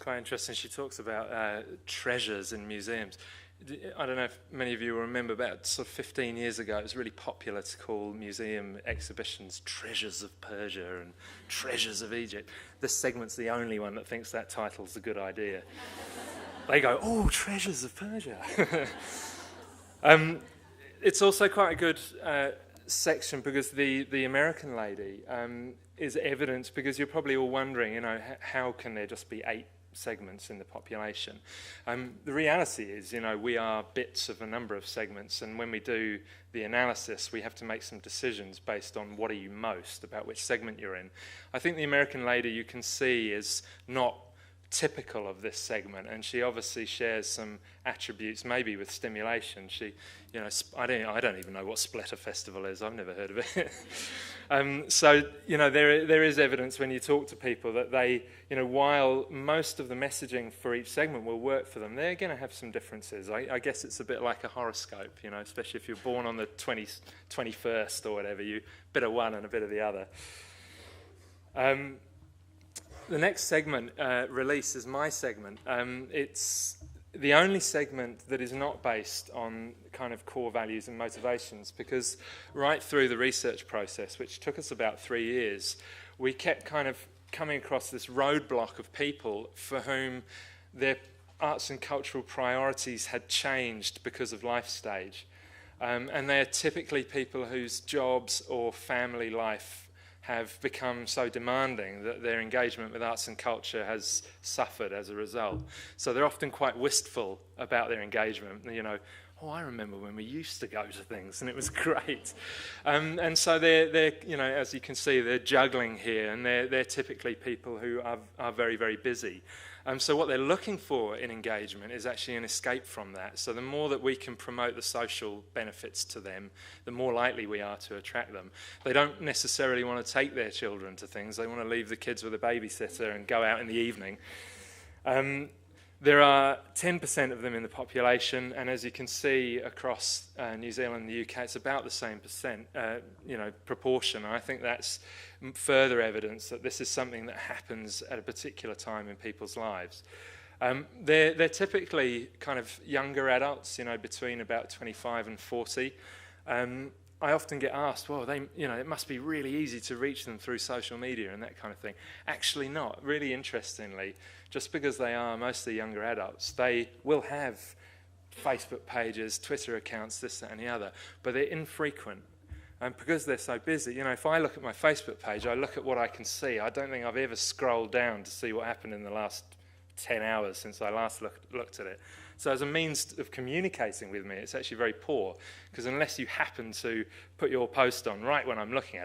quite interesting. She talks about treasures in museums. I don't know if many of you will remember, about sort of 15 years ago, it was really popular to call museum exhibitions Treasures of Persia and Treasures of Egypt. This segment's the only one that thinks that title's a good idea. They go, oh, Treasures of Persia. It's also quite a good section because the American lady is evidence, because you're probably all wondering, you know, how can there just be 8 segments in the population? The reality is, you know, we are bits of a number of segments, and when we do the analysis, we have to make some decisions based on what are you most, about which segment you're in. I think the American lady, you can see, is not typical of this segment, and she obviously shares some attributes, maybe with stimulation. She, you know, I don't even know what Splatter Festival is. I've never heard of it. So, you know, there is evidence when you talk to people that they, you know, while most of the messaging for each segment will work for them, they're going to have some differences. I guess it's a bit like a horoscope, you know, especially if you're born on the 21st or whatever, you a bit of one and a bit of the other. The next segment, Release, is my segment. It's the only segment that is not based on kind of core values and motivations, because right through the research process, which took us about 3 years, we kept kind of coming across this roadblock of people for whom their arts and cultural priorities had changed because of life stage. And they're typically people whose jobs or family life have become so demanding that their engagement with arts and culture has suffered as a result. So they're often quite wistful about their engagement. You know, oh, I remember when we used to go to things and it was great. And so they're, you know, as you can see, they're juggling here, and they're typically people who are very, very busy. So what they're looking for in engagement is actually an escape from that. So the more that we can promote the social benefits to them, the more likely we are to attract them. They don't necessarily want to take their children to things. They want to leave the kids with a babysitter and go out in the evening. There are 10% of them in the population, and as you can see across New Zealand and the UK, it's about the same proportion. And I think that's further evidence that this is something that happens at a particular time in people's lives. They're typically kind of younger adults, you know, between about 25 and 40. I often get asked, well, it must be really easy to reach them through social media and that kind of thing. Actually not. Really interestingly, just because they are mostly younger adults, they will have Facebook pages, Twitter accounts, this, that, and the other, but they're infrequent. And because they're so busy, you know, if I look at my Facebook page, I look at what I can see. I don't think I've ever scrolled down to see what happened in the last 10 hours since I last looked at it. So as a means of communicating with me, it's actually very poor, because unless you happen to put your post on right when I'm looking at it,